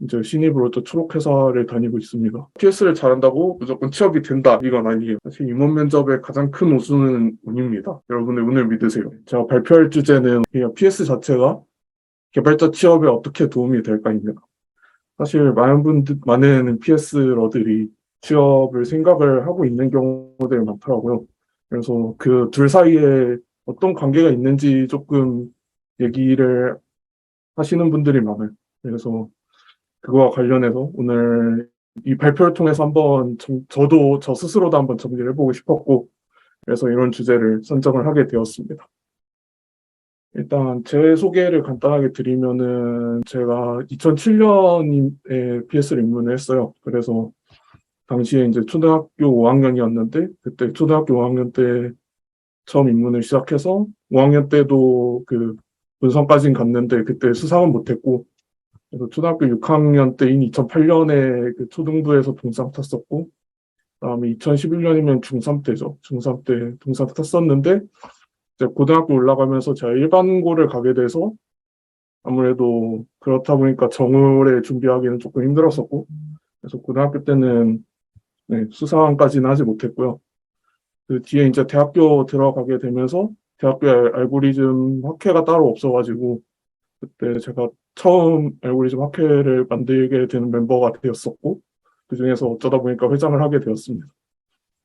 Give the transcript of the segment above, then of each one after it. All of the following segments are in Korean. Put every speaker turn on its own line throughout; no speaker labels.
이제 신입으로 또 초록회사를 다니고 있습니다. PS를 잘한다고 무조건 취업이 된다, 이건 아니에요. 사실 임원 면접의 가장 큰 우수는 운입니다. 여러분의 운을 믿으세요. 제가 발표할 주제는 그냥 PS 자체가 개발자 취업에 어떻게 도움이 될까입니다. 사실 많은 PS러들이 취업을 생각을 하고 있는 경우들이 많더라고요. 그래서 그 둘 사이에 어떤 관계가 있는지 조금 얘기를 하시는 분들이 많아요. 그래서 그거와 관련해서 오늘 이 발표를 통해서 한번 저도 저 스스로도 한번 정리를 해보고 싶었고, 그래서 이런 주제를 선정을 하게 되었습니다. 일단 제 소개를 간단하게 드리면은 제가 2007년에 PS를 입문을 했어요. 그래서 당시에 이제 초등학교 5학년이었는데 그때 초등학교 5학년 때 처음 입문을 시작해서 5학년 때도 그 본선까지는 갔는데 그때 수상은 못했고, 그래서 초등학교 6학년 때인 2008년에 그 초등부에서 동상 탔었고, 그다음에 2011년이면 중3 때죠. 중3 때 동상 탔었는데 이제 고등학교 올라가면서 제가 일반고를 가게 돼서 아무래도 그렇다 보니까 정을에 준비하기는 조금 힘들었었고, 그래서 고등학교 때는 수상까지는 하지 못했고요. 그 뒤에 이제 대학교 들어가게 되면서 대학교에 알고리즘 학회가 따로 없어가지고 그때 제가 처음 알고리즘 학회를 만들게 되는 멤버가 되었었고, 그중에서 어쩌다 보니까 회장을 하게 되었습니다.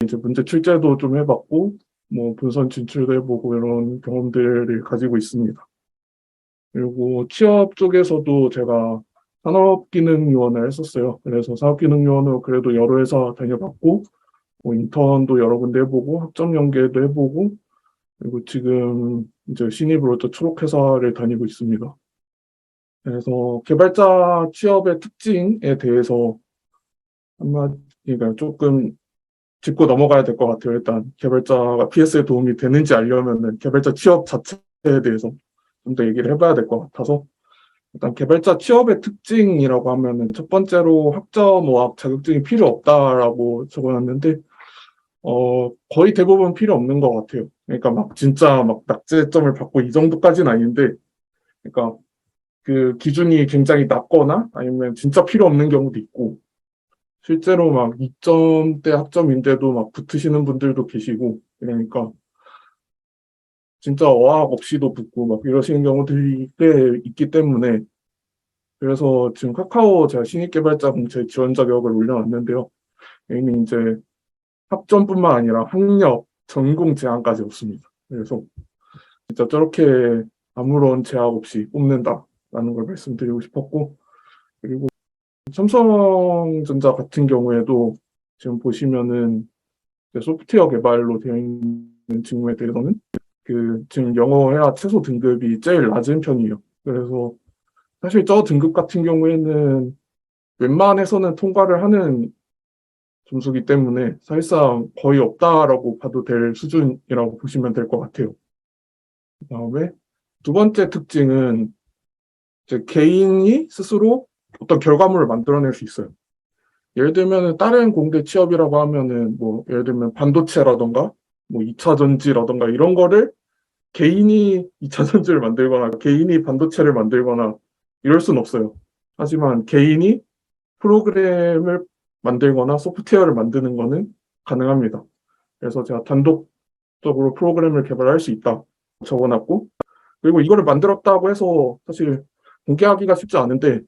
이제 문제 출제도 좀 해봤고, 뭐 본선 진출도 해보고 이런 경험들을 가지고 있습니다. 그리고 취업 쪽에서도 제가 산업기능요원을 했었어요. 그래서 산업기능요원으로 그래도 여러 회사 다녀봤고, 뭐 인턴도 여러 군데 해보고, 학점 연계도 해보고, 그리고 지금 이제 신입으로 또 초록회사를 다니고 있습니다. 그래서 개발자 취업의 특징에 대해서 그러니까 조금 짚고 넘어가야 될 것 같아요. 일단 개발자가 PS에 도움이 되는지 알려면은 개발자 취업 자체에 대해서 좀 더 얘기를 해봐야 될 것 같아서, 일단 개발자 취업의 특징이라고 하면은 첫 번째로 학점어학 자격증이 필요 없다라고 적어놨는데 거의 대부분 필요 없는 것 같아요. 그러니까 막 진짜 막 낙제점을 받고 이 정도까지는 아닌데, 그러니까 그 기준이 굉장히 낮거나 아니면 진짜 필요 없는 경우도 있고, 실제로 막 2점대 학점인데도 막 붙으시는 분들도 계시고, 그러니까 진짜 어학 없이도 붙고 막 이러시는 경우들이 꽤 있기 때문에, 그래서 지금 카카오 제가 신입개발자 공채 지원 자격을 올려놨는데요. 여기는 이제 학점뿐만 아니라 학력, 전공 제한까지 없습니다. 그래서 진짜 저렇게 아무런 제약 없이 뽑는다라는 걸 말씀드리고 싶었고, 그리고 삼성전자 같은 경우에도 지금 보시면은 소프트웨어 개발로 되어 있는 직무에 대해서는 그 지금 영어 회화 최소 등급이 제일 낮은 편이에요. 그래서 사실 저 등급 같은 경우에는 웬만해서는 통과를 하는 점수기 때문에 사실상 거의 없다라고 봐도 될 수준이라고 보시면 될 것 같아요. 그다음에 두 번째 특징은 이제 개인이 스스로 어떤 결과물을 만들어낼 수 있어요. 예를 들면 다른 공대 취업이라고 하면은 뭐 예를 들면 반도체라던가 뭐 2차 전지라던가 이런 거를 개인이 2차 전지를 만들거나 개인이 반도체를 만들거나 이럴 순 없어요. 하지만 개인이 프로그램을 만들거나 소프트웨어를 만드는 거는 가능합니다. 그래서 제가 단독적으로 프로그램을 개발할 수 있다 적어놨고, 그리고 이거를 만들었다고 해서 사실 공개하기가 쉽지 않은데,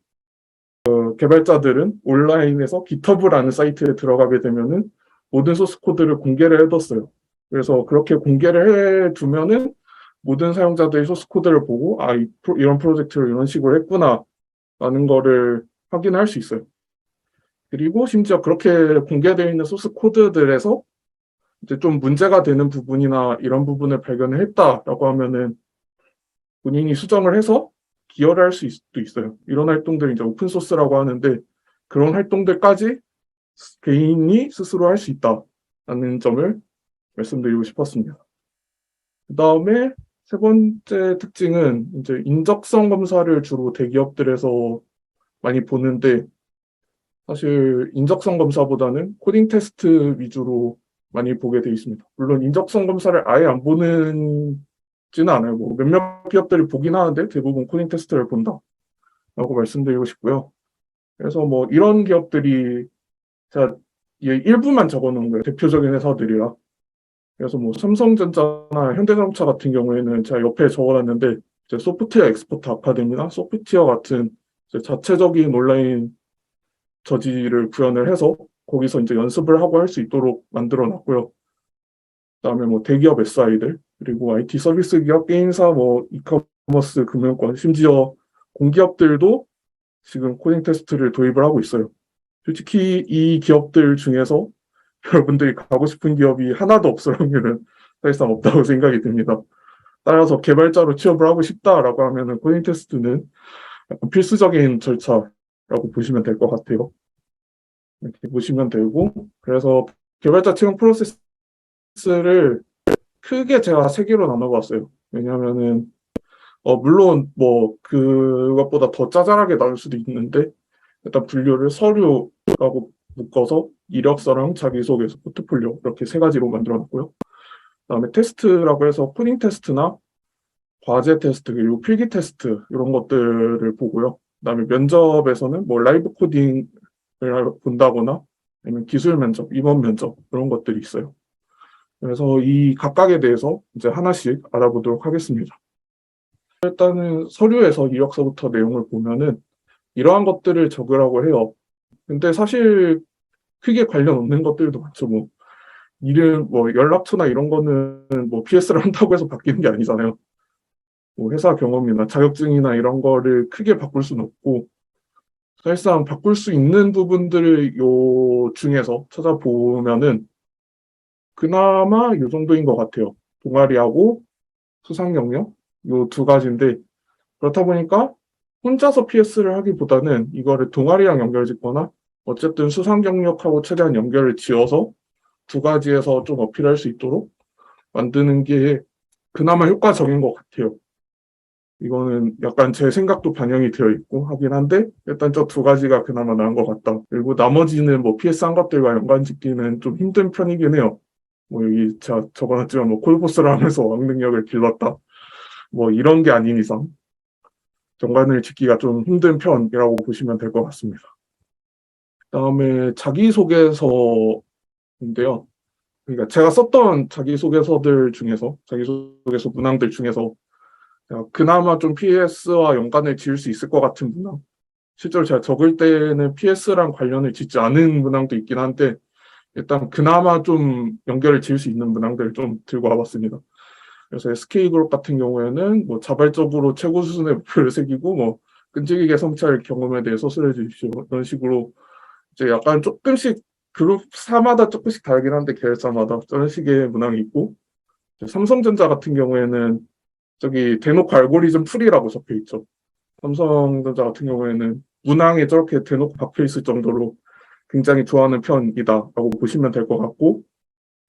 개발자들은 온라인에서 GitHub라는 사이트에 들어가게 되면은 모든 소스 코드를 공개를 해뒀어요. 그래서 그렇게 공개를 해두면은 모든 사용자들이 소스 코드를 보고 이런 프로젝트를 이런 식으로 했구나라는 거를 확인할 수 있어요. 그리고 심지어 그렇게 공개되어 있는 소스 코드들에서 이제 좀 문제가 되는 부분이나 이런 부분을 발견을 했다라고 하면은 본인이 수정을 해서 기여를 할 수도 있어요. 이런 활동들이 이제 오픈 소스라고 하는데, 그런 활동들까지 개인이 스스로 할 수 있다는 점을 말씀드리고 싶었습니다. 그 다음에 세 번째 특징은 이제 인적성 검사를 주로 대기업들에서 많이 보는데, 사실 인적성 검사보다는 코딩 테스트 위주로 많이 보게 되어 있습니다. 물론 인적성 검사를 아예 안 보는지는 않아요. 뭐 몇몇 기업들이 보긴 하는데 대부분 코딩 테스트를 본다라고 말씀드리고 싶고요. 그래서 뭐 이런 기업들이 제가 일부만 적어놓은 거예요. 대표적인 회사들이라. 그래서 뭐 삼성전자나 현대자동차 같은 경우에는 제가 옆에 적어놨는데 이제 소프트웨어 엑스퍼트 아카데미나 소프트웨어 같은 이제 자체적인 온라인 저지를 구현을 해서 거기서 이제 연습을 하고 할 수 있도록 만들어 놨고요. 그다음에 뭐 대기업 SI들 그리고 IT 서비스 기업, 게임사, 뭐 이커머스, 금융권, 심지어 공기업들도 지금 코딩 테스트를 도입을 하고 있어요. 솔직히 이 기업들 중에서 여러분들이 가고 싶은 기업이 하나도 없을 확률은 사실상 없다고 생각이 듭니다. 따라서 개발자로 취업을 하고 싶다라고 하면은 코딩 테스트는 약간 필수적인 절차라고 보시면 될 것 같아요. 이렇게 보시면 되고, 그래서 개발자 채용 프로세스를 크게 제가 세 개로 나눠봤어요. 왜냐하면은 물론 뭐 그것보다 더 짜잘하게 나올 수도 있는데 일단 분류를 서류라고 묶어서 이력서랑 자기소개서, 포트폴리오 이렇게 세 가지로 만들어놨고요. 그다음에 테스트라고 해서 코딩 테스트나 과제 테스트 그리고 필기 테스트 이런 것들을 보고요. 그다음에 면접에서는 뭐 라이브 코딩을 본다거나 아니면 기술 면접, 임원 면접 이런 것들이 있어요. 그래서 이 각각에 대해서 이제 하나씩 알아보도록 하겠습니다. 일단은 서류에서 이력서부터 내용을 보면은 이러한 것들을 적으라고 해요. 근데 사실 크게 관련 없는 것들도 많죠. 뭐 이름, 뭐 연락처나 이런 거는 뭐 PS를 한다고 해서 바뀌는 게 아니잖아요. 뭐 회사 경험이나 자격증이나 이런 거를 크게 바꿀 수는 없고 사실상 바꿀 수 있는 부분들을 요 중에서 찾아보면은 그나마 요 정도인 것 같아요. 동아리하고 수상 경력 요 두 가지인데 그렇다 보니까 혼자서 PS를 하기보다는 이거를 동아리랑 연결짓거나 어쨌든 수상 경력하고 최대한 연결을 지어서 두 가지에서 좀 어필할 수 있도록 만드는 게 그나마 효과적인 것 같아요. 이거는 약간 제 생각도 반영이 되어 있고 하긴 한데 일단 저 두 가지가 그나마 나은 것 같다. 그리고 나머지는 뭐 PS 한 것들과 연관 짓기는 좀 힘든 편이긴 해요. 뭐 여기 제가 적어놨지만 뭐 콜보스를 하면서 왕능력을 길렀다. 뭐 이런 게 아닌 이상 연관을 짓기가 좀 힘든 편이라고 보시면 될 것 같습니다. 그다음에 자기소개서인데요. 그러니까 제가 썼던 자기소개서들 중에서 자기소개서 문항들 중에서 그나마 좀 PS와 연관을 지을 수 있을 것 같은 문항. 실제로 제가 적을 때는 PS랑 관련을 짓지 않은 문항도 있긴 한데 일단 그나마 좀 연결을 지을 수 있는 문항들을 좀 들고 와봤습니다. 그래서 SK그룹 같은 경우에는 뭐 자발적으로 최고 수준의 목표를 새기고 뭐 끈질기게 성취할 경험에 대해 서술해 주십시오. 이런 식으로 이제 약간 조금씩 그룹사마다 조금씩 다르긴 한데 계열사마다 저런 식의 문항이 있고 삼성전자 같은 경우에는 저기 대놓고 알고리즘 풀이라고 적혀 있죠. 삼성전자 같은 경우에는 문항에 저렇게 대놓고 박혀 있을 정도로 굉장히 좋아하는 편이다라고 보시면 될 것 같고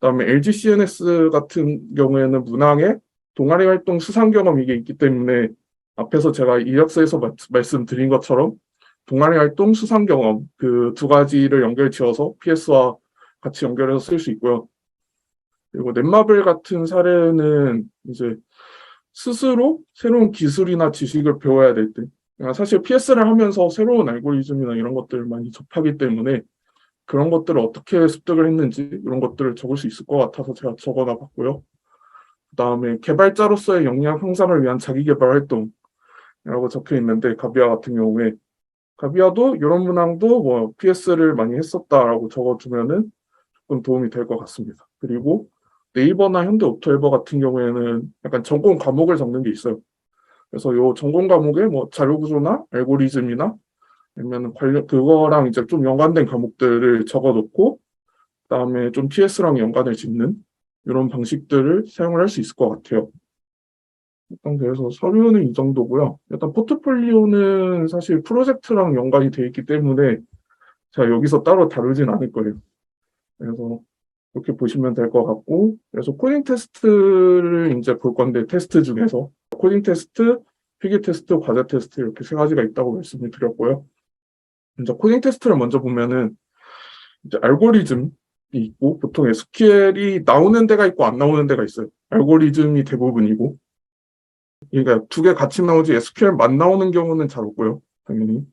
그다음에 LG CNS 같은 경우에는 문항에 동아리 활동 수상 경험 이게 있기 때문에 앞에서 제가 이력서에서 말씀드린 것처럼 동아리 활동 수상 경험 그 두 가지를 연결 지어서 PS와 같이 연결해서 쓸 수 있고요. 그리고 넷마블 같은 사례는 이제 스스로 새로운 기술이나 지식을 배워야 될 때, 그러니까 사실 PS를 하면서 새로운 알고리즘이나 이런 것들을 많이 접하기 때문에 그런 것들을 어떻게 습득을 했는지 이런 것들을 적을 수 있을 것 같아서 제가 적어놔 봤고요. 그다음에 개발자로서의 역량 향상을 위한 자기개발 활동이라고 적혀 있는데 가비아 같은 경우에 가비아도 이런 문항도 뭐 PS를 많이 했었다라고 적어주면은 조금 도움이 될 것 같습니다. 그리고 네이버나 현대오토에버 같은 경우에는 약간 전공 과목을 적는 게 있어요. 그래서 요 전공 과목에 뭐 자료구조나 알고리즘이나 아니면 관련 그거랑 이제 좀 연관된 과목들을 적어놓고 그다음에 좀 PS랑 연관을 짓는 이런 방식들을 사용을 할 수 있을 것 같아요. 일단 그래서 서류는 이 정도고요. 일단 포트폴리오는 사실 프로젝트랑 연관이 돼 있기 때문에 제가 여기서 따로 다루진 않을 거예요. 그래서 이렇게 보시면 될 것 같고, 그래서 코딩 테스트를 이제 볼 건데 테스트 중에서 코딩 테스트, 필기 테스트, 과제 테스트 이렇게 세 가지가 있다고 말씀을 드렸고요. 이제 코딩 테스트를 먼저 보면은 이제 알고리즘이 있고 보통 SQL이 나오는 데가 있고 안 나오는 데가 있어요. 알고리즘이 대부분이고 그러니까 두 개 같이 나오지 SQL만 나오는 경우는 잘 없고요. 당연히.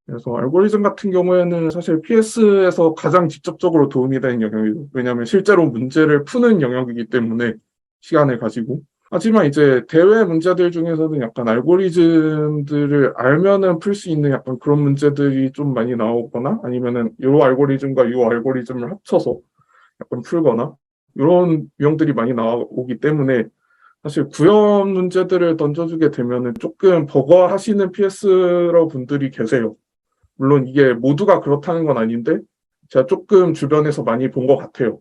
그래서 알고리즘 같은 경우에는 사실 PS에서 가장 직접적으로 도움이 되는 영역이죠. 왜냐하면 실제로 문제를 푸는 영역이기 때문에 시간을 가지고. 하지만 이제 대외 문제들 중에서는 약간 알고리즘들을 알면은 풀 수 있는 약간 그런 문제들이 좀 많이 나오거나 아니면은 요 알고리즘과 요 알고리즘을 합쳐서 약간 풀거나 이런 유형들이 많이 나오기 때문에 사실 구현 문제들을 던져주게 되면은 조금 버거워하시는 PS러 분들이 계세요. 물론 이게 모두가 그렇다는 건 아닌데 제가 조금 주변에서 많이 본 것 같아요.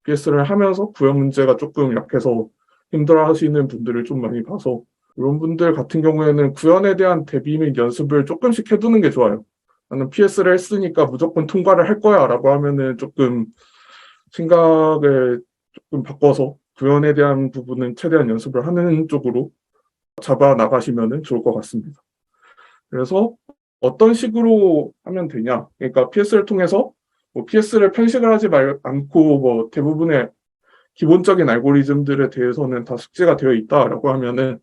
PS를 하면서 구현 문제가 조금 약해서 힘들어하시는 분들을 좀 많이 봐서 이런 분들 같은 경우에는 구현에 대한 대비 및 연습을 조금씩 해두는 게 좋아요. 나는 PS를 했으니까 무조건 통과를 할 거야 라고 하면은 조금 생각을 조금 바꿔서 구현에 대한 부분은 최대한 연습을 하는 쪽으로 잡아 나가시면 좋을 것 같습니다. 그래서 어떤 식으로 하면 되냐? 그러니까 PS를 통해서 뭐 PS를 편식을 하지 않고 뭐 대부분의 기본적인 알고리즘들에 대해서는 다 숙지가 되어 있다라고 하면은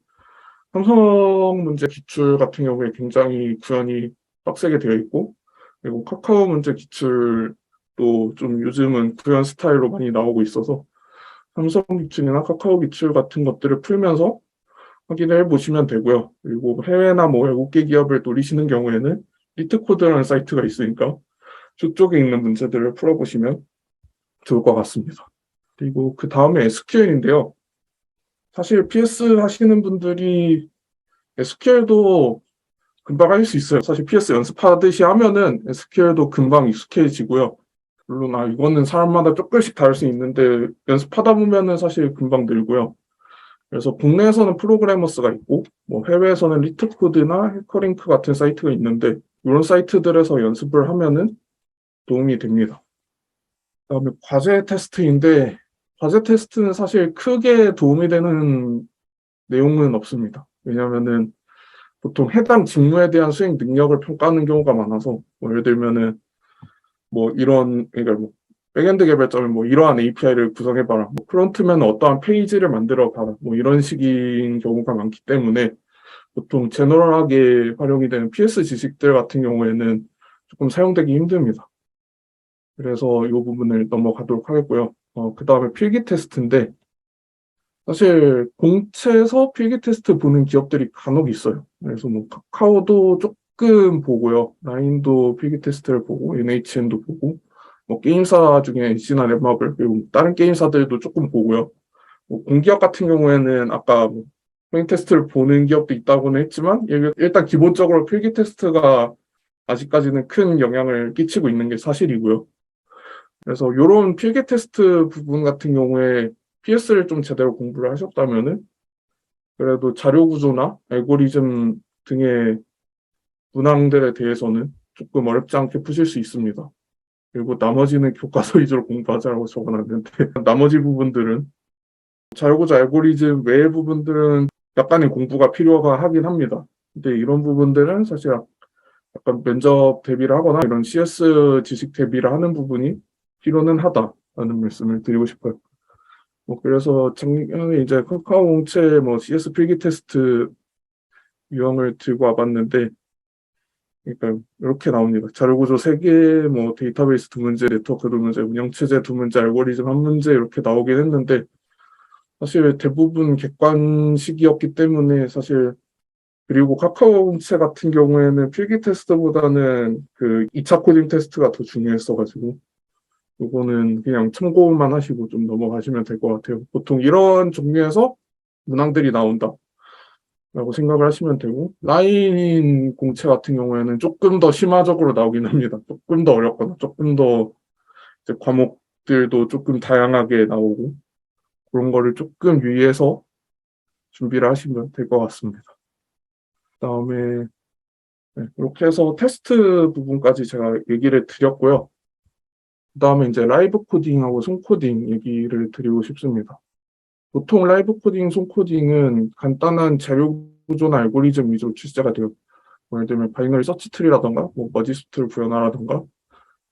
삼성 문제 기출 같은 경우에 굉장히 구현이 빡세게 되어 있고 그리고 카카오 문제 기출도 좀 요즘은 구현 스타일로 많이 나오고 있어서 삼성 기출이나 카카오 기출 같은 것들을 풀면서 확인을 해보시면 되고요. 그리고 해외나 뭐 외국계 기업을 노리시는 경우에는 리트코드라는 사이트가 있으니까 저쪽에 있는 문제들을 풀어보시면 좋을 것 같습니다. 그리고 그 다음에 SQL인데요. 사실 PS 하시는 분들이 SQL도 금방 할 수 있어요. 사실 PS 연습하듯이 하면은 SQL도 금방 익숙해지고요. 물론 이거는 사람마다 조금씩 다를 수 있는데 연습하다 보면은 사실 금방 늘고요. 그래서 국내에서는 프로그래머스가 있고 뭐 해외에서는 리트코드나 해커링크 같은 사이트가 있는데 이런 사이트들에서 연습을 하면은 도움이 됩니다. 그다음에 과제 테스트인데 과제 테스트는 사실 크게 도움이 되는 내용은 없습니다. 왜냐하면은 보통 해당 직무에 대한 수행 능력을 평가하는 경우가 많아서 뭐 예를 들면은 뭐 이런 그러니까 뭐 백엔드 개발자면 뭐 이러한 API를 구성해봐라. 뭐 프론트면 어떠한 페이지를 만들어봐라. 뭐 이런 식인 경우가 많기 때문에 보통 제너럴하게 활용이 되는 PS 지식들 같은 경우에는 조금 사용되기 힘듭니다. 그래서 이 부분을 넘어가도록 하겠고요. 그 다음에 필기 테스트인데 사실 공채에서 필기 테스트 보는 기업들이 간혹 있어요. 그래서 뭐 카카오도 조금 보고요. 라인도 필기 테스트를 보고 NHN도 보고 뭐 게임사 중에 NC나 넷마블 그리고 다른 게임사들도 조금 보고요. 뭐 공기업 같은 경우에는 아까 뭐 필기 테스트를 보는 기업도 있다고는 했지만 일단 기본적으로 필기 테스트가 아직까지는 큰 영향을 끼치고 있는 게 사실이고요. 그래서 이런 필기 테스트 부분 같은 경우에 PS를 좀 제대로 공부를 하셨다면은 그래도 자료 구조나 알고리즘 등의 문항들에 대해서는 조금 어렵지 않게 푸실 수 있습니다. 그리고 나머지는 교과서 위주로 공부하자라고 적어놨는데 나머지 부분들은 자료 구조 알고리즘 외의 부분들은 약간의 공부가 필요가 하긴 합니다. 근데 이런 부분들은 사실 약간 면접 대비를 하거나 이런 CS 지식 대비를 하는 부분이 필요는 하다라는 말씀을 드리고 싶어요. 뭐 그래서 작년에 이제 카카오 공채 뭐 CS 필기 테스트 유형을 들고 와봤는데, 그러니까 이렇게 나옵니다. 자료구조 3개, 뭐 데이터베이스 2문제, 네트워크 2문제, 운영체제 2문제, 알고리즘 1문제 이렇게 나오긴 했는데 사실 대부분 객관식이었기 때문에 사실 그리고 카카오 공채 같은 경우에는 필기 테스트보다는 그 2차 코딩 테스트가 더 중요했어가지고 이거는 그냥 참고만 하시고 좀 넘어가시면 될 것 같아요. 보통 이런 종류에서 문항들이 나온다. 라고 생각을 하시면 되고, 라인 공채 같은 경우에는 조금 더 심화적으로 나오긴 합니다. 조금 더 어렵거나, 조금 더 이제 과목들도 조금 다양하게 나오고, 그런 거를 조금 유의해서 준비를 하시면 될 것 같습니다. 그 다음에, 네, 이렇게 해서 테스트 부분까지 제가 얘기를 드렸고요. 그 다음에 이제 라이브 코딩하고 손코딩 얘기를 드리고 싶습니다. 보통 라이브 코딩, 손코딩은 간단한 재료 구조나 알고리즘 위주로 출제가 돼요. 예를 들면 바이너리 서치 트리라던가 뭐 머지수트를 구현하라던가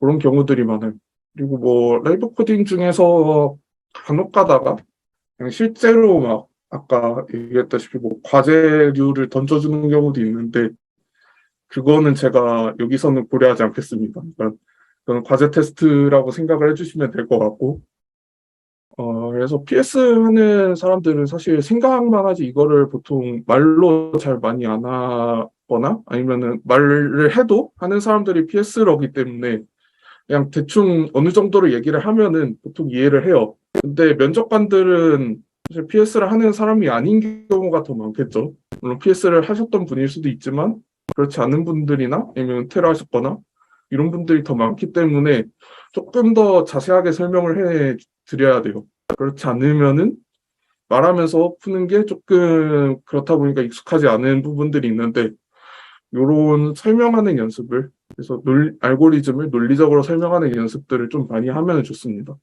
그런 경우들이 많아요. 그리고 뭐 라이브 코딩 중에서 간혹 가다가 그냥 실제로 막 아까 얘기했다시피 뭐 과제류를 던져주는 경우도 있는데 그거는 제가 여기서는 고려하지 않겠습니다. 그러니까 그건 과제 테스트라고 생각을 해주시면 될 것 같고, 그래서 PS 하는 사람들은 사실 생각만 하지 이거를 보통 말로 잘 많이 안 하거나 아니면은 말을 해도 하는 사람들이 PS러기 때문에 그냥 대충 어느 정도로 얘기를 하면은 보통 이해를 해요. 근데 면접관들은 사실 PS를 하는 사람이 아닌 경우가 더 많겠죠. 물론 PS를 하셨던 분일 수도 있지만 그렇지 않은 분들이나 아니면 은퇴를 하셨거나 이런 분들이 더 많기 때문에 조금 더 자세하게 설명을 해 드려야 돼요. 그렇지 않으면은 말하면서 푸는 게 조금 그렇다 보니까 익숙하지 않은 부분들이 있는데 요런 설명하는 연습을 그래서 알고리즘을 논리적으로 설명하는 연습들을 좀 많이 하면 좋습니다.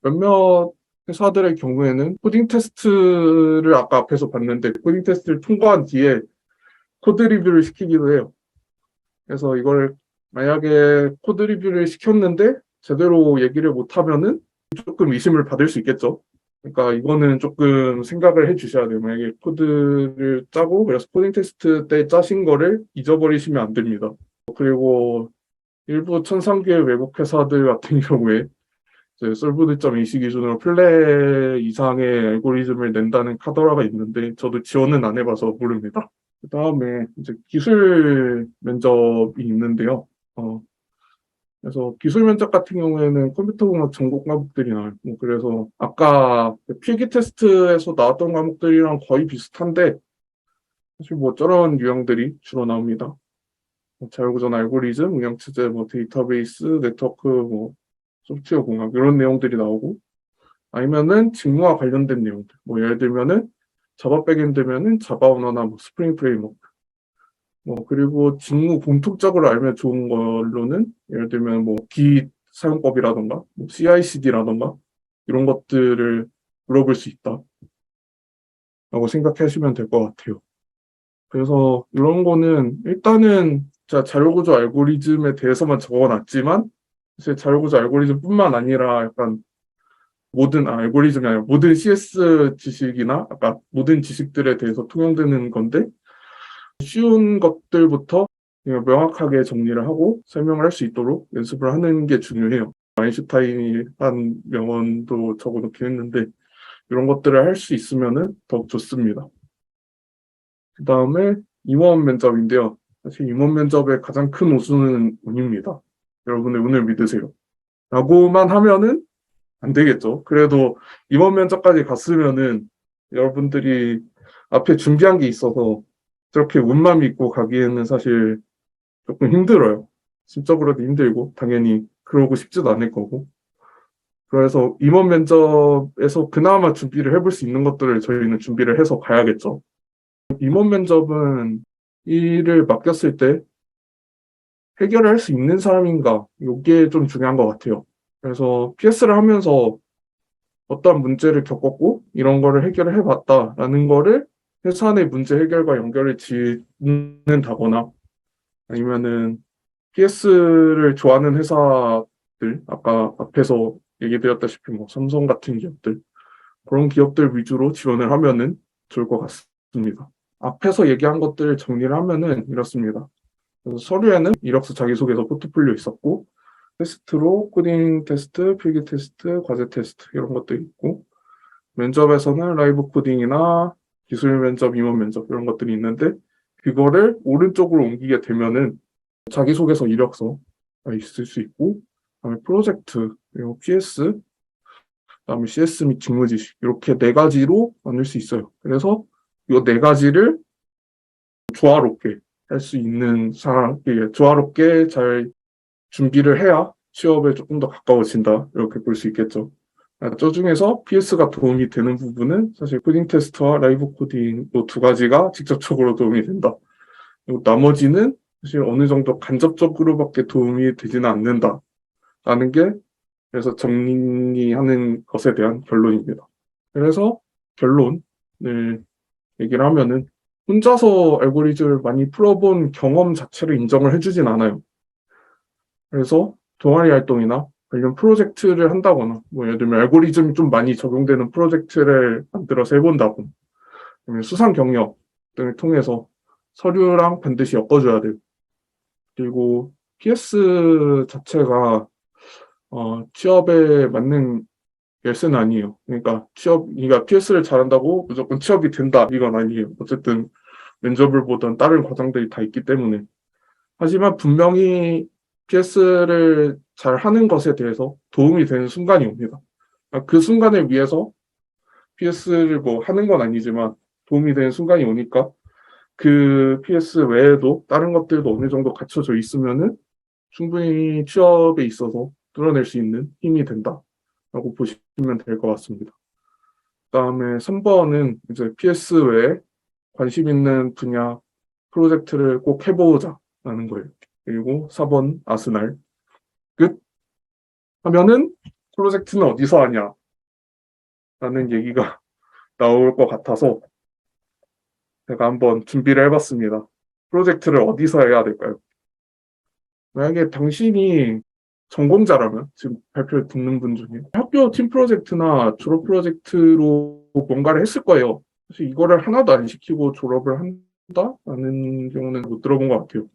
몇몇 회사들의 경우에는 코딩 테스트를 아까 앞에서 봤는데 코딩 테스트를 통과한 뒤에 코드 리뷰를 시키기도 해요. 그래서 이걸 만약에 코드 리뷰를 시켰는데 제대로 얘기를 못하면은 조금 의심을 받을 수 있겠죠. 그러니까 이거는 조금 생각을 해 주셔야 돼요. 만약에 코드를 짜고 그래서 코딩 테스트 때 짜신 거를 잊어버리시면 안 됩니다. 그리고 일부 천상계의 외국 회사들 같은 경우에 이제 솔브드.점 AC 기준으로 플레 이상의 알고리즘을 낸다는 카더라가 있는데 저도 지원은 안 해봐서 모릅니다. 그 다음에 이제 기술 면접이 있는데요. 그래서 기술 면접 같은 경우에는 컴퓨터공학 전공 과목들이 나와요. 그래서 아까 필기 테스트에서 나왔던 과목들이랑 거의 비슷한데 사실 뭐 저런 유형들이 주로 나옵니다. 자율구전 알고리즘, 운영체제, 뭐 데이터베이스, 네트워크, 뭐 소프트웨어 공학 이런 내용들이 나오고 아니면은 직무와 관련된 내용들. 뭐 예를 들면은 자바 백엔드면은 자바 언어나 뭐 스프링 프레임워크. 뭐 그리고 직무 공통적으로 알면 좋은 걸로는 예를 들면 뭐 Git 사용법이라던가 뭐 CI/CD라던가 이런 것들을 물어볼 수 있다라고 생각하시면 될 것 같아요. 그래서 이런 거는 일단은 제가 자료구조 알고리즘에 대해서만 적어놨지만 사실 자료구조 알고리즘뿐만 아니라 약간 모든 알고리즘이 아니라 모든 CS 지식이나 아까 모든 지식들에 대해서 통용되는 건데 쉬운 것들부터 명확하게 정리를 하고 설명을 할 수 있도록 연습을 하는 게 중요해요. 아인슈타인이 한 명언도 적어놓긴 했는데 이런 것들을 할 수 있으면 더욱 좋습니다. 그 다음에 임원 면접인데요. 사실 임원 면접의 가장 큰 우수는 운입니다. 여러분의 운을 믿으세요. 라고만 하면은 안 되겠죠. 그래도 임원 면접까지 갔으면은 여러분들이 앞에 준비한 게 있어서 저렇게 운만 믿고 가기에는 사실 조금 힘들어요. 심적으로도 힘들고 당연히 그러고 싶지도 않을 거고. 그래서 임원 면접에서 그나마 준비를 해볼 수 있는 것들을 저희는 준비를 해서 가야겠죠. 임원 면접은 일을 맡겼을 때 해결을 할 수 있는 사람인가 이게 좀 중요한 것 같아요. 그래서 PS를 하면서 어떤 문제를 겪었고 이런 거를 해결을 해봤다라는 거를 회사 내 문제 해결과 연결을 짓는다거나 아니면은 PS를 좋아하는 회사들 아까 앞에서 얘기드렸다시피 뭐 삼성 같은 기업들 그런 기업들 위주로 지원을 하면은 좋을 것 같습니다. 앞에서 얘기한 것들을 정리를 하면은 이렇습니다. 그래서 서류에는 이력서 자기소개서 포트폴리오 있었고 테스트로 코딩 테스트, 필기 테스트, 과제 테스트 이런 것도 있고 면접에서는 라이브 코딩이나 기술 면접, 임원 면접 이런 것들이 있는데 그거를 오른쪽으로 옮기게 되면은 자기소개서 이력서가 있을 수 있고 그다음에 프로젝트, 그리고 PS, 그다음에 CS 및 직무 지식 이렇게 네 가지로 나눌 수 있어요. 그래서 이 네 가지를 조화롭게 할 수 있는 사람, 조화롭게 잘 준비를 해야 취업에 조금 더 가까워진다 이렇게 볼 수 있겠죠. 저 중에서 PS가 도움이 되는 부분은 사실 코딩 테스트와 라이브 코딩 이 두 가지가 직접적으로 도움이 된다. 그리고 나머지는 사실 어느 정도 간접적으로밖에 도움이 되지는 않는다라는 게 그래서 정리하는 것에 대한 결론입니다. 그래서 결론을 얘기를 하면은 혼자서 알고리즘을 많이 풀어본 경험 자체를 인정을 해주진 않아요. 그래서 동아리 활동이나 관련 프로젝트를 한다거나 뭐 예를 들면 알고리즘이 좀 많이 적용되는 프로젝트를 만들어서 해본다고 아니면 수상 경력 등을 통해서 서류랑 반드시 엮어줘야 돼요. 그리고 PS 자체가 취업에 맞는 열쇠는 아니에요. 그러니까 PS를 잘한다고 무조건 취업이 된다 이건 아니에요. 어쨌든 면접을 보던 다른 과정들이 다 있기 때문에. 하지만 분명히 PS를 잘 하는 것에 대해서 도움이 되는 순간이 옵니다. 그 순간을 위해서 PS를 뭐 하는 건 아니지만 도움이 되는 순간이 오니까 그 PS 외에도 다른 것들도 어느 정도 갖춰져 있으면은 충분히 취업에 있어서 뚫어낼 수 있는 힘이 된다라고 보시면 될 것 같습니다. 그다음에 3번은 이제 PS 외에 관심 있는 분야 프로젝트를 꼭 해보자라는 거예요. 그리고 4번 아스날 끝 하면은 프로젝트는 어디서 하냐라는 얘기가 나올 것 같아서 제가 한번 준비를 해봤습니다. 프로젝트를 어디서 해야 될까요? 만약에 당신이 전공자라면 지금 발표 듣는 분 중에 학교 팀 프로젝트나 졸업 프로젝트로 뭔가를 했을 거예요. 사실 이거를 하나도 안 시키고 졸업을 한다라는 경우는 못 들어본 것 같아요.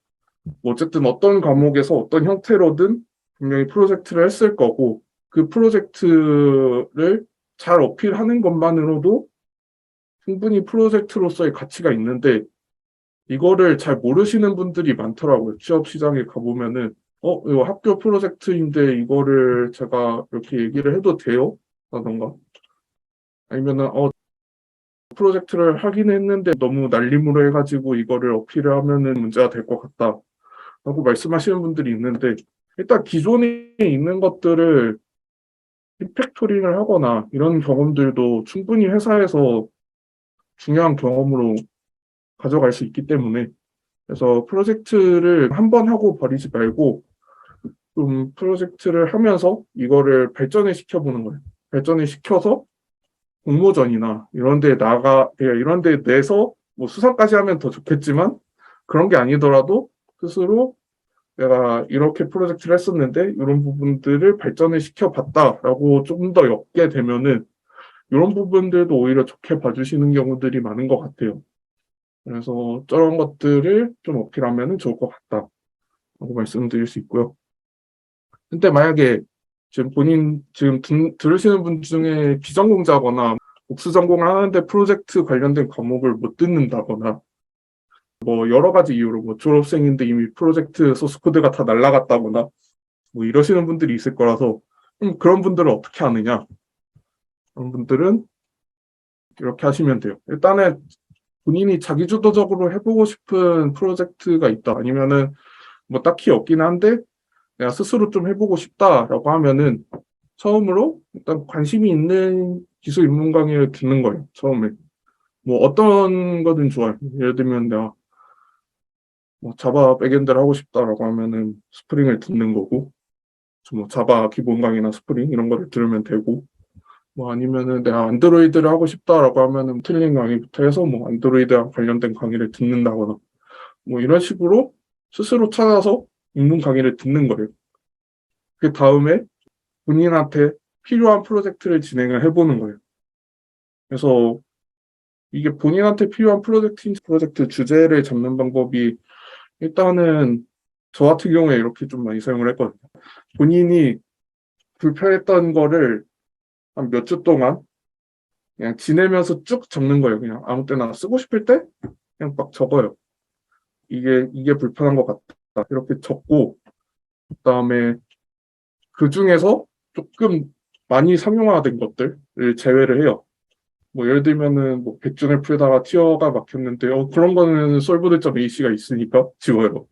뭐 어쨌든 어떤 과목에서 어떤 형태로든 분명히 프로젝트를 했을 거고 그 프로젝트를 잘 어필하는 것만으로도 충분히 프로젝트로서의 가치가 있는데 이거를 잘 모르시는 분들이 많더라고요. 취업 시장에 가보면은 이거 학교 프로젝트인데 이거를 제가 이렇게 얘기를 해도 돼요? 라던가 아니면은 프로젝트를 하긴 했는데 너무 날림으로 해가지고 이거를 어필을 하면은 문제가 될 것 같다 라고 말씀하시는 분들이 있는데 일단 기존에 있는 것들을 리팩토링을 하거나 이런 경험들도 충분히 회사에서 중요한 경험으로 가져갈 수 있기 때문에 그래서 프로젝트를 한 번 하고 버리지 말고 좀 프로젝트를 하면서 이거를 발전을 시켜보는 거예요. 발전을 시켜서 공모전이나 이런 데 내서 뭐 수상까지 하면 더 좋겠지만 그런 게 아니더라도 스스로 내가 이렇게 프로젝트를 했었는데 이런 부분들을 발전을 시켜봤다라고 조금 더 엮게 되면은 이런 부분들도 오히려 좋게 봐주시는 경우들이 많은 것 같아요. 그래서 저런 것들을 좀 어필하면 좋을 것 같다라고 말씀드릴 수 있고요. 근데 만약에 지금 들으시는 분 중에 비전공자거나 복수 전공을 하는데 프로젝트 관련된 과목을 못 듣는다거나 뭐 여러 가지 이유로 뭐 졸업생인데 이미 프로젝트 소스 코드가 다 날라갔다거나 뭐 이러시는 분들이 있을 거라서 그런 분들은 어떻게 하느냐? 그런 분들은 이렇게 하시면 돼요. 일단은 본인이 자기주도적으로 해보고 싶은 프로젝트가 있다. 아니면은 뭐 딱히 없긴 한데 내가 스스로 좀 해보고 싶다라고 하면은 처음으로 일단 관심이 있는 기술 입문 강의를 듣는 거예요. 처음에. 뭐 어떤 거든 좋아요. 예를 들면 내가 뭐 자바 백엔드를 하고 싶다라고 하면은 스프링을 듣는 거고 뭐 자바 기본 강의나 스프링 이런 거를 들으면 되고 뭐 아니면은 내가 안드로이드를 하고 싶다라고 하면은 틀린 강의부터 해서 뭐 안드로이드랑 관련된 강의를 듣는다거나 뭐 이런 식으로 스스로 찾아서 입문 강의를 듣는 거예요. 그 다음에 본인한테 필요한 프로젝트를 진행을 해보는 거예요. 그래서 이게 본인한테 필요한 프로젝트 주제를 잡는 방법이 일단은 저 같은 경우에 이렇게 좀 많이 사용을 했거든요. 본인이 불편했던 거를 한 몇 주 동안 그냥 지내면서 쭉 적는 거예요. 그냥 아무 때나 쓰고 싶을 때 그냥 막 적어요. 이게 불편한 것 같다. 이렇게 적고 그다음에 그 중에서 조금 많이 상용화된 것들을 제외를 해요. 뭐 예를 들면은 뭐 백준을 풀다가 티어가 막혔는데 그런 거는 solved.ac가 있으니까 지워요.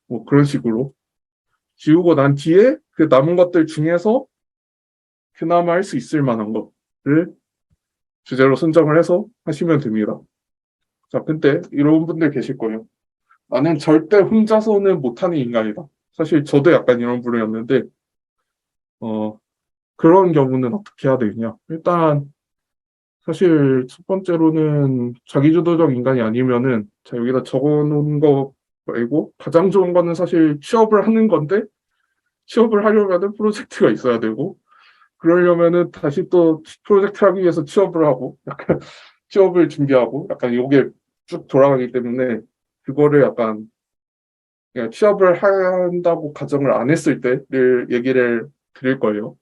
뭐 그런 식으로 지우고 난 뒤에 그 남은 것들 중에서 그나마 할 수 있을 만한 것을 주제로 선정을 해서 하시면 됩니다. 자, 근데 이런 분들 계실 거예요. 나는 절대 혼자서는 못하는 인간이다. 사실 저도 약간 이런 부류였는데 그런 경우는 어떻게 해야 되느냐. 일단 사실 첫 번째로는 자기주도적 인간이 아니면은 자 여기다 적어놓은 거 말고 가장 좋은 거는 사실 취업을 하는 건데 취업을 하려면은 프로젝트가 있어야 되고 그러려면은 다시 또 프로젝트 하기 위해서 취업을 하고 약간 취업을 준비하고 약간 요게 쭉 돌아가기 때문에 그거를 약간 그냥 취업을 한다고 가정을 안 했을 때를 얘기를 드릴 거예요.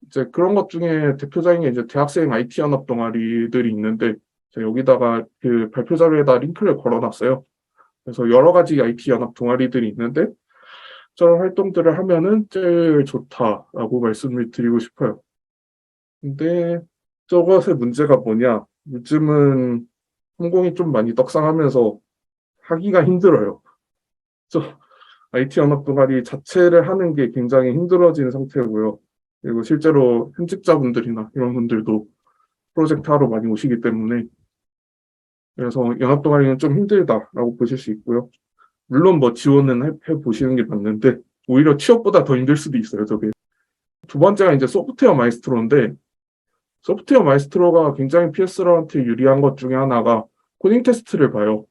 이제 그런 것 중에 대표적인 게 이제 대학생 IT 연합 동아리들이 있는데 제가 여기다가 그 발표 자료에다 링크를 걸어놨어요. 그래서 여러 가지 IT 연합 동아리들이 있는데 저런 활동들을 하면은 제일 좋다라고 말씀을 드리고 싶어요. 근데 저것의 문제가 뭐냐? 요즘은 성공이 좀 많이 떡상하면서 하기가 힘들어요. 저 IT 연합 동아리 자체를 하는 게 굉장히 힘들어진 상태고요. 그리고 실제로 현직자분들이나 이런 분들도 프로젝트 하러 많이 오시기 때문에 그래서 연합 동아리는 좀 힘들다라고 보실 수 있고요. 물론 뭐 지원은 해보시는 게 맞는데 오히려 취업보다 더 힘들 수도 있어요, 저게. 두 번째가 이제 소프트웨어 마이스트로인데 소프트웨어 마이스트로가 굉장히 PS한테 유리한 것 중에 하나가 코딩 테스트를 봐요.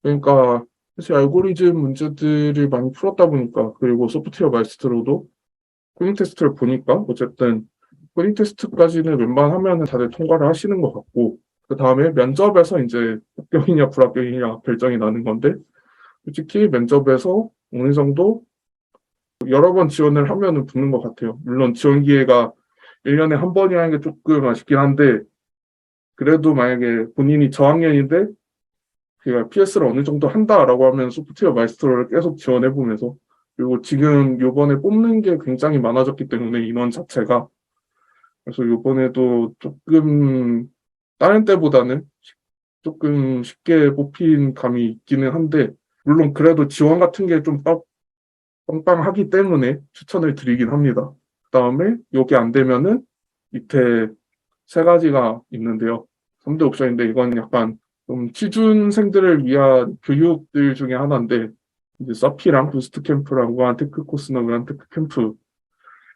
그러니까 사실 알고리즘 문제들을 많이 풀었다 보니까 그리고 소프트웨어 마이스트로도 코딩 테스트를 보니까 어쨌든 코딩 테스트까지는 웬만하면 다들 통과를 하시는 것 같고 그 다음에 면접에서 이제 합격이냐 불합격이냐 결정이 나는 건데 솔직히 면접에서 어느 정도 여러 번 지원을 하면은 붙는 것 같아요. 물론 지원 기회가 1년에 한 번이라는 게 조금 아쉽긴 한데 그래도 만약에 본인이 저학년인데 그 PS를 어느 정도 한다라고 하면 소프트웨어 마이스터를 계속 지원해보면서 그리고 지금 요번에 뽑는 게 굉장히 많아졌기 때문에 인원 자체가 그래서 요번에도 조금 다른 때보다는 조금 쉽게 뽑힌 감이 있기는 한데 물론 그래도 지원 같은 게 좀 빵빵하기 때문에 추천을 드리긴 합니다. 그다음에 요게 안 되면은 밑에 세 가지가 있는데요. 3대 옵션인데 이건 약간 좀 취준생들을 위한 교육들 중에 하나인데 이제 서피랑 부스트 캠프랑 무한 테크 코스나 무한 테크 캠프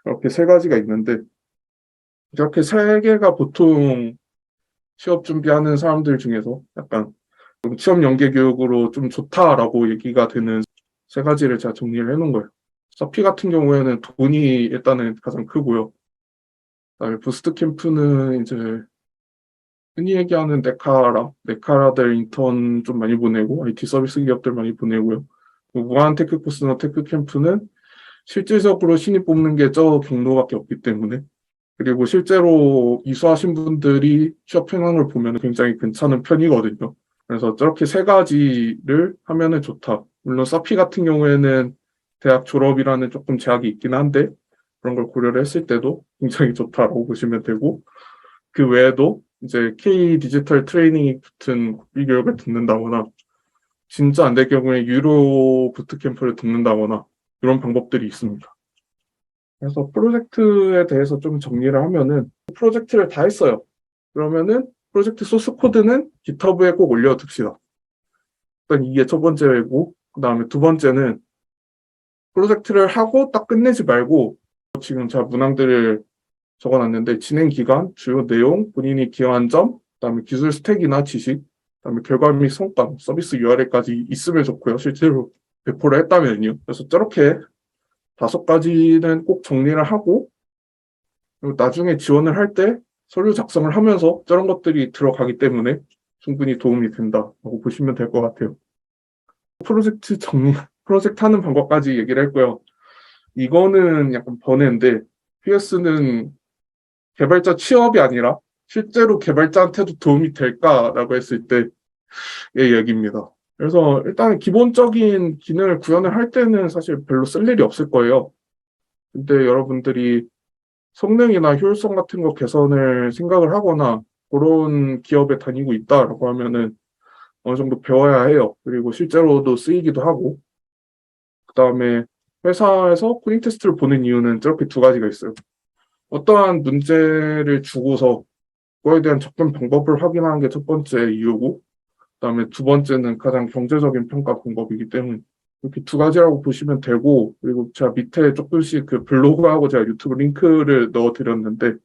이렇게 세 가지가 있는데 이렇게 세 개가 보통 취업 준비하는 사람들 중에서 약간 좀 취업 연계 교육으로 좀 좋다라고 얘기가 되는 세 가지를 제가 정리를 해놓은 거예요. 서피 같은 경우에는 돈이 일단은 가장 크고요. 그다음에 부스트 캠프는 이제 흔히 얘기하는 네카라들 인턴 좀 많이 보내고 IT 서비스 기업들 많이 보내고요. 무한 테크 코스나 테크 캠프는 실질적으로 신입 뽑는 게 저 경로밖에 없기 때문에 그리고 실제로 이수하신 분들이 취업 현황을 보면 굉장히 괜찮은 편이거든요. 그래서 저렇게 세 가지를 하면은 좋다. 물론 서피 같은 경우에는 대학 졸업이라는 조금 제약이 있긴 한데 그런 걸 고려를 했을 때도 굉장히 좋다라고 보시면 되고 그 외에도 이제 K 디지털 트레이닝이 붙은 국비 교육을 듣는다거나 진짜 안 될 경우에 유로 부트캠프를 듣는다거나 이런 방법들이 있습니다. 그래서 프로젝트에 대해서 좀 정리를 하면은 프로젝트를 다 했어요. 그러면은 프로젝트 소스 코드는 GitHub에 꼭 올려둡시다. 일단 이게 첫 번째고 그다음에 두 번째는 프로젝트를 하고 딱 끝내지 말고 지금 제가 문항들을 적어놨는데 진행 기간, 주요 내용, 본인이 기여한 점, 그다음에 기술 스택이나 지식, 그다음에 결과 및 성과, 서비스 URL까지 있으면 좋고요. 실제로 배포를 했다면요. 그래서 저렇게 다섯 가지는 꼭 정리를 하고 그리고 나중에 지원을 할 때 서류 작성을 하면서 저런 것들이 들어가기 때문에 충분히 도움이 된다고 보시면 될 것 같아요. 프로젝트 정리, 프로젝트 하는 방법까지 얘기를 했고요. 이거는 약간 번외인데 PS는 개발자 취업이 아니라 실제로 개발자한테도 도움이 될까라고 했을 때의 얘기입니다. 그래서 일단 기본적인 기능을 구현을 할 때는 사실 별로 쓸 일이 없을 거예요. 근데 여러분들이 성능이나 효율성 같은 거 개선을 생각을 하거나 그런 기업에 다니고 있다라고 하면은 어느 정도 배워야 해요. 그리고 실제로도 쓰이기도 하고. 그다음에 회사에서 코딩 테스트를 보는 이유는 저렇게 두 가지가 있어요. 어떠한 문제를 주고서 그거에 대한 접근 방법을 확인하는 게 첫 번째 이유고, 그다음에 두 번째는 가장 경제적인 평가 방법이기 때문에 이렇게 두 가지라고 보시면 되고, 그리고 제가 밑에 조금씩 그 블로그하고 제가 유튜브 링크를 넣어드렸는데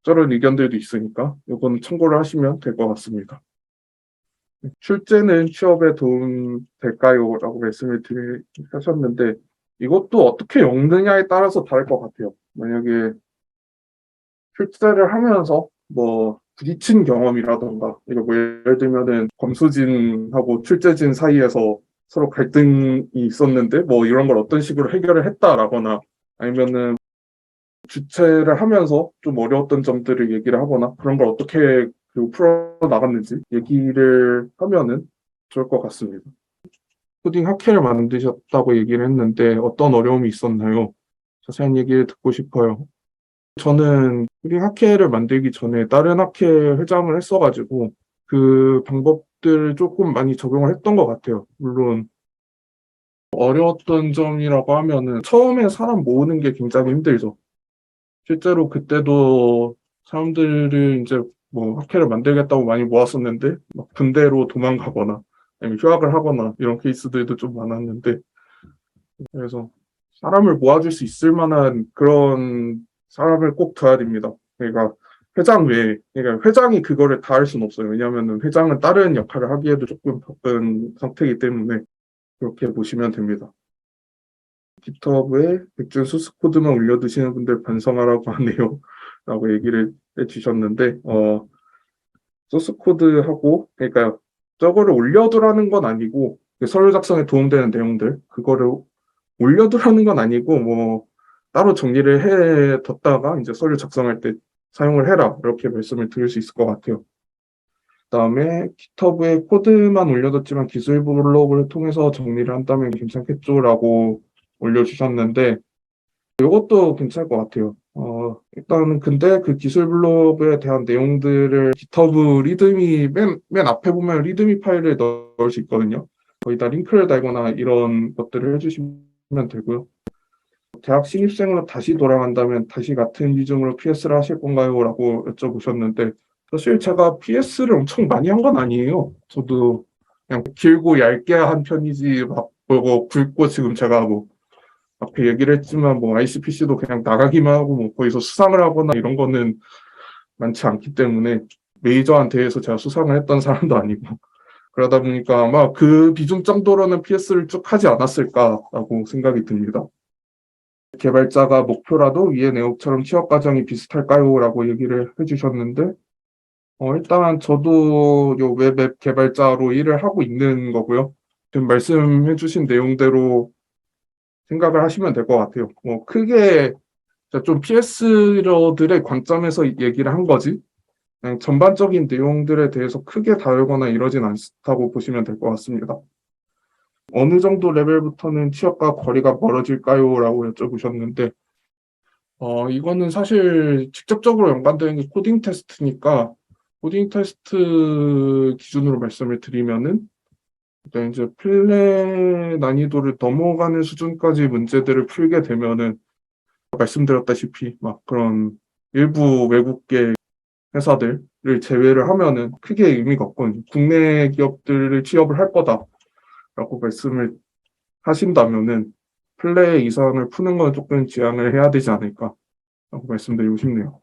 저런 의견들도 있으니까 이거는 참고를 하시면 될 것 같습니다. 출제는 취업에 도움 될까요? 라고 말씀을 하셨는데 이것도 어떻게 읽느냐에 따라서 다를 것 같아요. 만약에 출제를 하면서 뭐 부딪힌 경험이라던가, 이거 뭐 예를 들면은 검수진하고 출제진 사이에서 서로 갈등이 있었는데 뭐 이런 걸 어떤 식으로 해결을 했다라거나 아니면은 주최를 하면서 좀 어려웠던 점들을 얘기를 하거나 그런 걸 어떻게 풀어 나갔는지 얘기를 하면은 좋을 것 같습니다. 코딩 학회를 만드셨다고 얘기를 했는데 어떤 어려움이 있었나요? 자세한 얘기를 듣고 싶어요. 저는 코딩 학회를 만들기 전에 다른 학회 회장을 했어가지고 그 방법들을 조금 많이 적용을 했던 것 같아요. 물론 어려웠던 점이라고 하면은 처음에 사람 모으는 게 굉장히 힘들죠. 실제로 그때도 사람들을 이제 뭐 학회를 만들겠다고 많이 모았었는데 막 군대로 도망가거나 아니면 휴학을 하거나 이런 케이스들도 좀 많았는데 그래서 사람을 모아줄 수 있을 만한 그런 사람을 꼭 둬야 됩니다. 그러니까 회장 외에 그러니까 회장이 그거를 다 할 수는 없어요. 왜냐하면 회장은 다른 역할을 하기에도 조금 바쁜 상태이기 때문에 그렇게 보시면 됩니다. 깃허브에 백준 소스 코드만 올려두시는 분들 반성하라고 하네요. 라고 얘기를 해주셨는데, 소스 코드하고, 그러니까 저거를 올려두라는 건 아니고, 그 서류 작성에 도움되는 내용들, 그거를 올려두라는 건 아니고, 뭐, 따로 정리를 해뒀다가 이제 서류 작성할 때 사용을 해라. 이렇게 말씀을 드릴 수 있을 것 같아요. 그다음에 깃허브에 코드만 올려뒀지만 기술 블록을 통해서 정리를 한다면 괜찮겠죠라고 올려주셨는데 이것도 괜찮을 것 같아요. 일단은 근데 그 기술 블록에 대한 내용들을 깃허브 리드미 맨 앞에 보면 리드미 파일을 넣을 수 있거든요. 거기다 링크를 달거나 이런 것들을 해주시면 되고요. 대학 신입생으로 다시 돌아간다면 다시 같은 비중으로 PS를 하실 건가요? 라고 여쭤보셨는데 사실 제가 PS를 엄청 많이 한 건 아니에요. 저도 그냥 길고 얇게 한 편이지 막 뭐 굵고 지금 제가 뭐 앞에 얘기를 했지만 뭐 ICPC도 그냥 나가기만 하고 뭐 거기서 수상을 하거나 이런 거는 많지 않기 때문에 메이저한 대회에서 제가 수상을 했던 사람도 아니고 그러다 보니까 아마 그 비중 정도로는 PS를 쭉 하지 않았을까라고 생각이 듭니다. 개발자가 목표라도 위의 내용처럼 취업 과정이 비슷할까요? 라고 얘기를 해주셨는데 일단 저도 요 웹앱 개발자로 일을 하고 있는 거고요. 지금 말씀해주신 내용대로 생각을 하시면 될 것 같아요. 크게 좀 PS러들의 관점에서 얘기를 한 거지 그냥 전반적인 내용들에 대해서 크게 다르거나 이러진 않다고 보시면 될 것 같습니다. 어느 정도 레벨부터는 취업과 거리가 멀어질까요? 라고 여쭤보셨는데 이거는 사실 직접적으로 연관되는 게 코딩 테스트니까 코딩 테스트 기준으로 말씀을 드리면은 일단 이제 플랫 난이도를 넘어가는 수준까지 문제들을 풀게 되면은 말씀드렸다시피 막 그런 일부 외국계 회사들을 제외를 하면은 크게 의미가 없거든요. 국내 기업들을 취업을 할 거다라고 말씀을 하신다면은 플랫 이상을 푸는 건 조금 지양을 해야 되지 않을까라고 말씀드리고 싶네요.